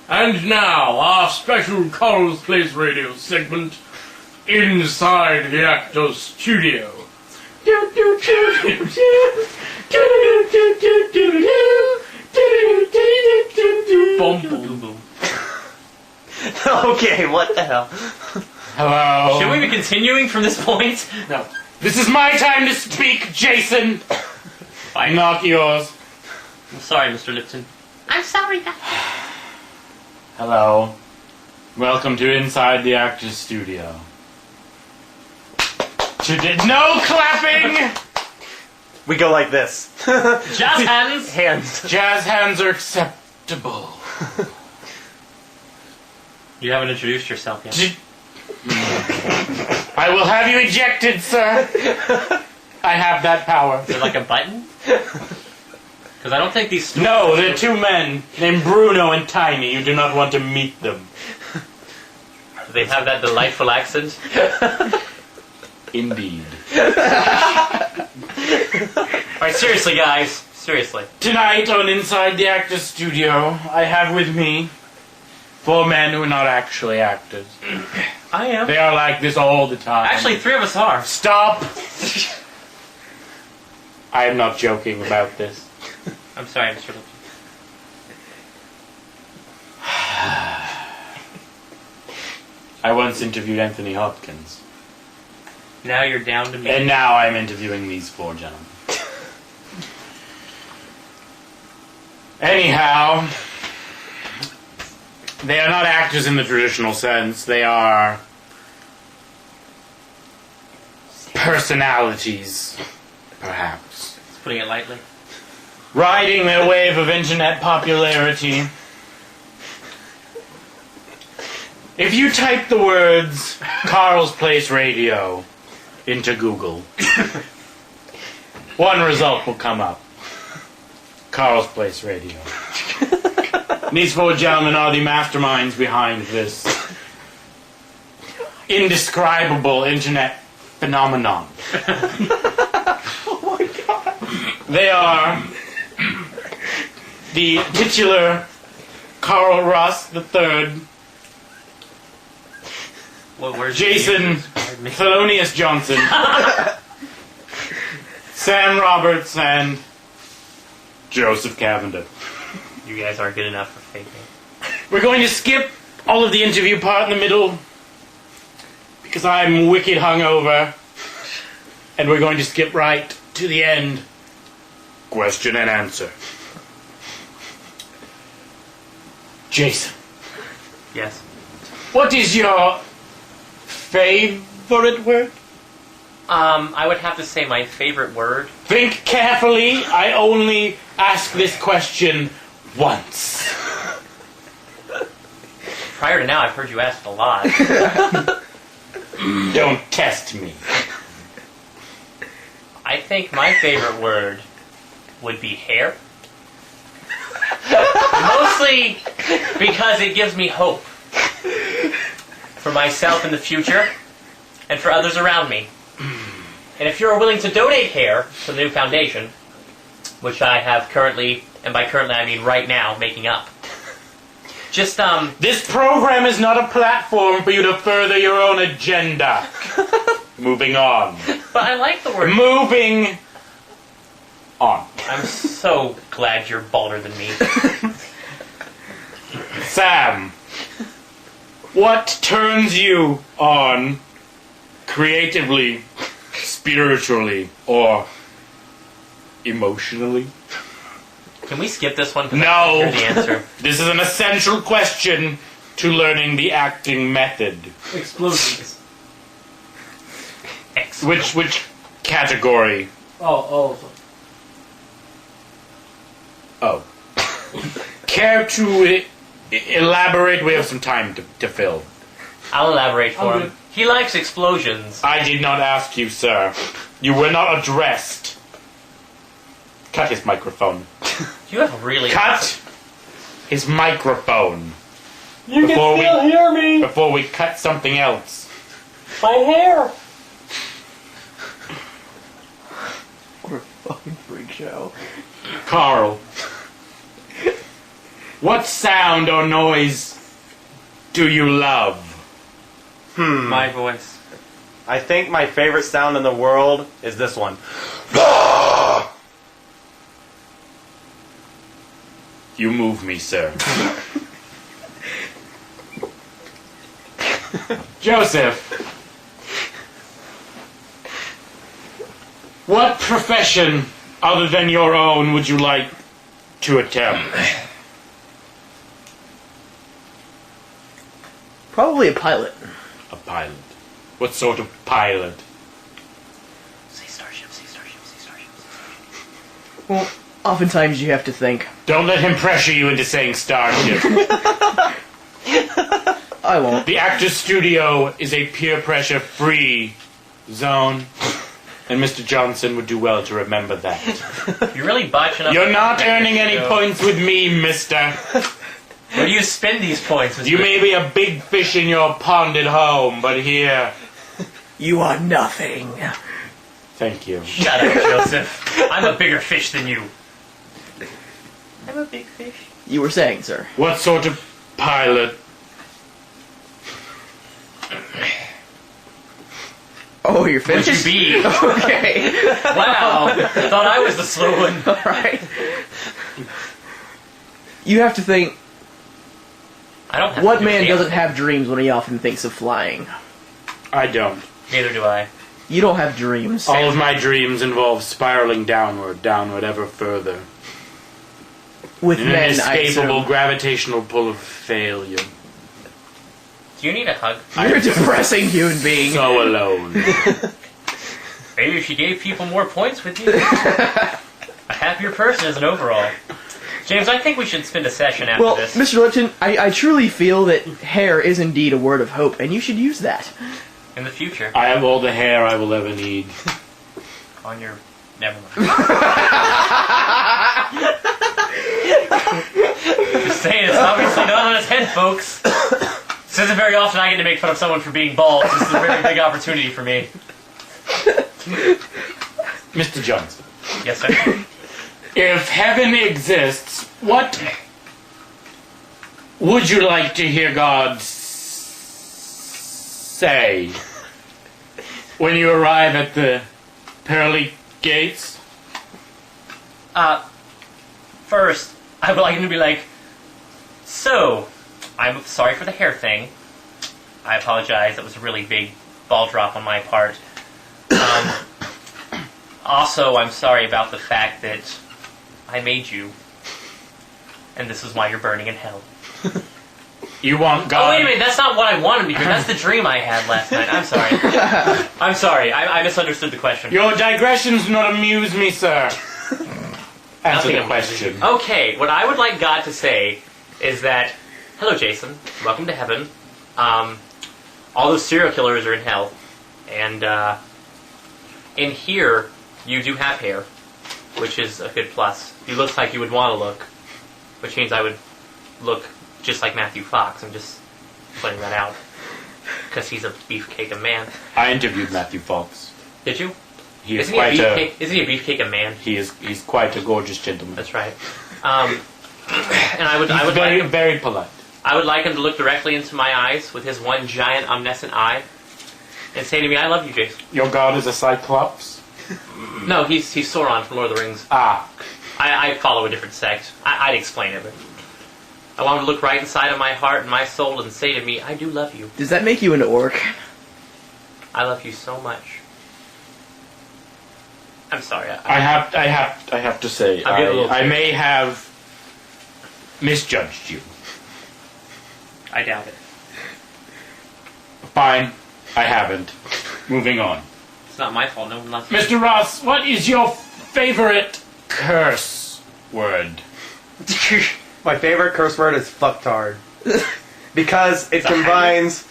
And now, our special Carl's Place radio segment, Inside the Actor's Studio. Boom. Okay, what the hell? Hello. Should we be continuing from this point? No. This is my time to speak, Jason. Fine. Not yours. I'm sorry, Mr. Lipton. I'm sorry, guys. Hello. Welcome to Inside the Actor's Studio. No clapping! We go like this. Jazz hands! Hands. Jazz hands are acceptable. You haven't introduced yourself yet. I will have you ejected, sir. I have that power. Is it like a button? Because I don't think these... No, they're two men named Bruno and Tiny. You do not want to meet them. Do they have that delightful accent? Indeed. Alright, seriously, guys. Seriously. Tonight on Inside the Actor's Studio, I have with me 4 men who are not actually actors. I am. They are like this all the time. Actually, 3 of us are. Stop! I am not joking about this. I'm sorry, Mr. Lipton. I once interviewed Anthony Hopkins. Now you're down to me. And now I'm interviewing these 4 gentlemen. Anyhow, they are not actors in the traditional sense. They are personalities, perhaps. Just putting it lightly. Riding their wave of internet popularity. If you type the words Carl's Place Radio into Google, one result will come up. Carl's Place Radio. These 4 gentlemen are the masterminds behind this indescribable internet phenomenon. Oh my god. They are the titular Carl Ross III, Jason Thelonious Johnson, Sam Roberts, and Joseph Cavendish. You guys aren't good enough for faking. We're going to skip all of the interview part in the middle because I'm wicked hungover, and we're going to skip right to the end. Question and answer. Jason. Yes. What is your favorite word? I would have to say my favorite word. Think carefully. I only ask this question once. Prior to now, I've heard you ask a lot. Don't test me. I think my favorite word would be hair. Mostly because it gives me hope for myself in the future and for others around me. And if you're willing to donate hair to the new foundation, which I have currently, and by currently I mean right now, making up. Just, This program is not a platform for you to further your own agenda. Moving on. But I like the word. Moving on. I'm so glad you're balder than me. Sam, what turns you on creatively, spiritually, or emotionally? Can we skip this one? No. Here's the answer. This is an essential question to learning the acting method. Explosions. Which category? Oh. Oh. Care to elaborate? We have some time to fill. I'll elaborate for I'm him. good. He likes explosions. I did not ask you, sir. You were not addressed. Cut his microphone. You have really... Cut his microphone. You Before can still hear me! Before we cut something else. My hair! What a fucking freak show. Carl. What sound or noise do you love? My voice. I think my favorite sound in the world is this one. You move me, sir. Joseph, what profession other than your own would you like to attempt? Probably a pilot. A pilot. What sort of pilot? Say starship, say starship, say starship, say starship. Well, oftentimes you have to think. Don't let him pressure you into saying starship. I won't. The Actors Studio is a peer pressure free zone, and Mr. Johnson would do well to remember that. You're really botching up. You're not the earning any show. points with me, mister. Where do you spend these points? Mr. You may be a big fish in your pond at home, but here... You are nothing. Thank you. Shut up, Joseph. I'm a bigger fish than you. I'm a big fish. You were saying, sir. What sort of pilot? Oh, you're Would finished? you be? Okay. Wow. Thought I was the slow one. Alright. You have to think, I don't have what to do man anything. doesn't have dreams when he often thinks of flying? I don't. Neither do I. You don't have dreams. All of my dreams involve spiraling downward ever further. With In an men, I inescapable assume. gravitational pull of failure. Do you need a hug? You're a depressing human being. So alone. Maybe if you gave people more points with you. A happier person as an overall. James, I think we should spend a session after Well, this. Mr. Lipton, I truly feel that hair is indeed a word of hope, and you should use that. In the future. I have all the hair I will ever need. On your... Never mind. Just saying, it's obviously not on his head, folks. This isn't very often I get to make fun of someone for being bald. This is a very big opportunity for me. Mr. Johnson, Yes, sir. if heaven exists, what would you like to hear God say when you arrive at the pearly gates? First, I would like him to be like, so, I'm sorry for the hair thing. I apologize. That was a really big ball drop on my part. Also, I'm sorry about the fact that I made you, and this is why you're burning in hell. You want Oh, God? wait a minute. That's not what I wanted to hear. That's the dream I had last night. I'm sorry. I'm sorry. I misunderstood the question. Your digressions do not amuse me, sir. Answer the Nothing question. Okay, what I would like God to say is that, hello, Jason. Welcome to heaven. All those serial killers are in hell. And in here, you do have hair, which is a good plus. You look like you would want to look, which means I would look just like Matthew Fox. I'm just pointing that out. Because he's a beefcake of man. I interviewed Matthew Fox. Did you? He is Isn't he a quite beefcake? Isn't he a beefcake of man? he's quite a gorgeous gentleman. That's right. And I would He's like him, very polite. I would like him to look directly into my eyes with his one giant omniscient eye and say to me, "I love you, Jason." Your God is a cyclops? No, he's Sauron from Lord of the Rings. Ah. I follow a different sect. I'd explain it, but I want him to look right inside of my heart and my soul and say to me, "I do love you. Does that make you an orc? I love you so much." I'm sorry. I have to say, I'm getting a little I may have misjudged you. I doubt it. Fine, I haven't. Moving on. It's not my fault. No one loves me. Mr. Ross, what is your favorite curse word? My favorite curse word is fucktard. Because it combines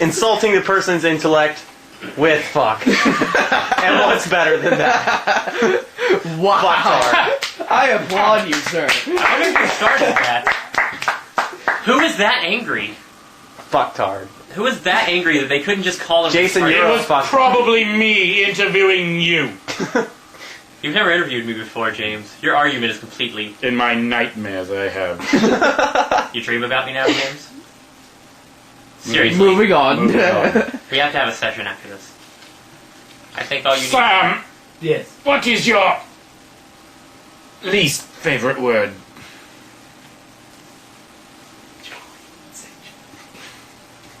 insulting the person's intellect with fuck. And what's better than that? Wow. Fucktard. I applaud you, sir. I wonder who started that. Who is that angry? Fucktard. Who is that angry that they couldn't just call him? Jason, retarded? you're It a was fuck. probably me interviewing you. You've never interviewed me before, James. Your argument is completely... In my nightmares, I have. You dream about me now, James? Seriously. Moving on. Moving on. We have to have a session after this. I think all you need... Sam, Yes. what is your least favorite word?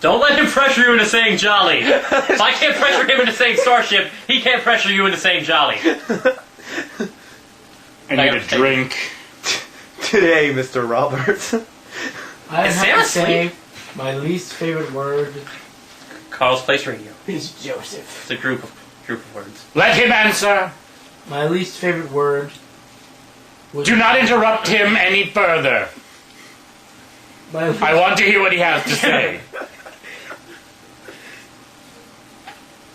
Don't let him pressure you into saying jolly. If I can't pressure him into saying starship, he can't pressure you into saying jolly. I need a drink. Today, Mr. Roberts. I Is have Sam to asleep? say, my least favorite word Carl's Place Radio. is Joseph. It's a group of words. Let him answer. My least favorite word was... Do not interrupt him any further. My least, I want to hear what he has to say.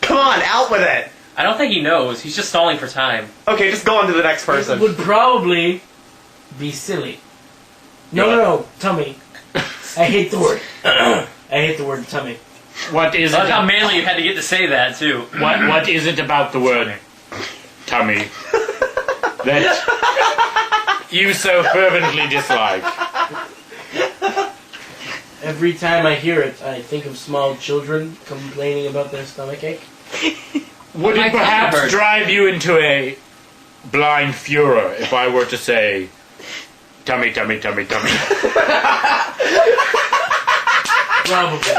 Come on, out with it. I don't think he knows. He's just stalling for time. Okay, just go on to the next person. would probably be silly. No, tummy. I hate the word. I hate the word tummy. What is I it? like how manly you had to get to say that, too. What is it about the word tummy that you so fervently dislike? Every time I hear it, I think of small children complaining about their stomachache. Would My it perhaps tummy hurts. drive you into a blind furor if I were to say tummy, tummy, tummy, tummy? Probably.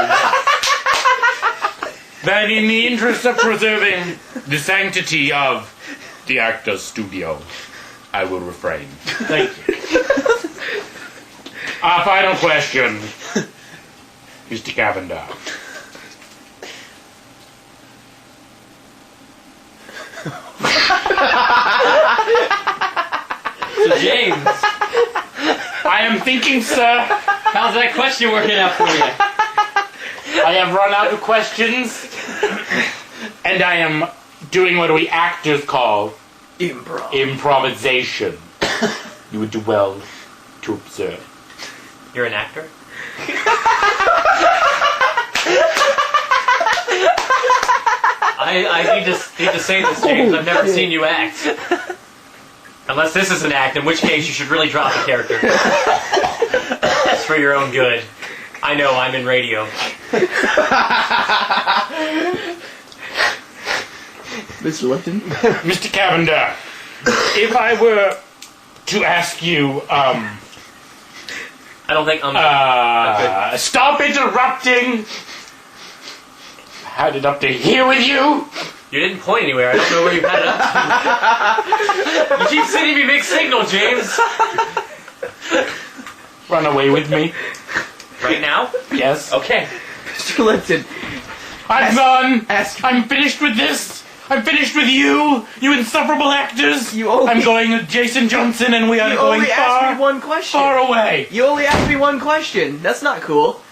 Then in the interest of preserving the sanctity of the actor's studio, I will refrain. Thank you. Our final question, Mr. Cavender. So, James, I am thinking, sir, how's that question working out for you? I have run out of questions, and I am doing what we actors call Improv. improvisation. You would do well to observe. You're an actor? I need to say this, James. I've never seen you act. Unless this is an act, in which case you should really drop the character. It's for your own good. I know, I'm in radio. Mr. Lipton. Mr. Cavender, if I were to ask you, I don't think stop interrupting! I had it up to here with you! You didn't point anywhere. I don't know where you had it up to. You keep sending me mixed signal, James. Run away with me. Right now? Yes. Okay. Mr. Lipton. I'm done! Ask. I'm finished with this! I'm finished with you! You insufferable actors! You only- I'm going with Jason Johnson and we are You going only asked far, me one question. far away! You only asked me one question. That's not cool.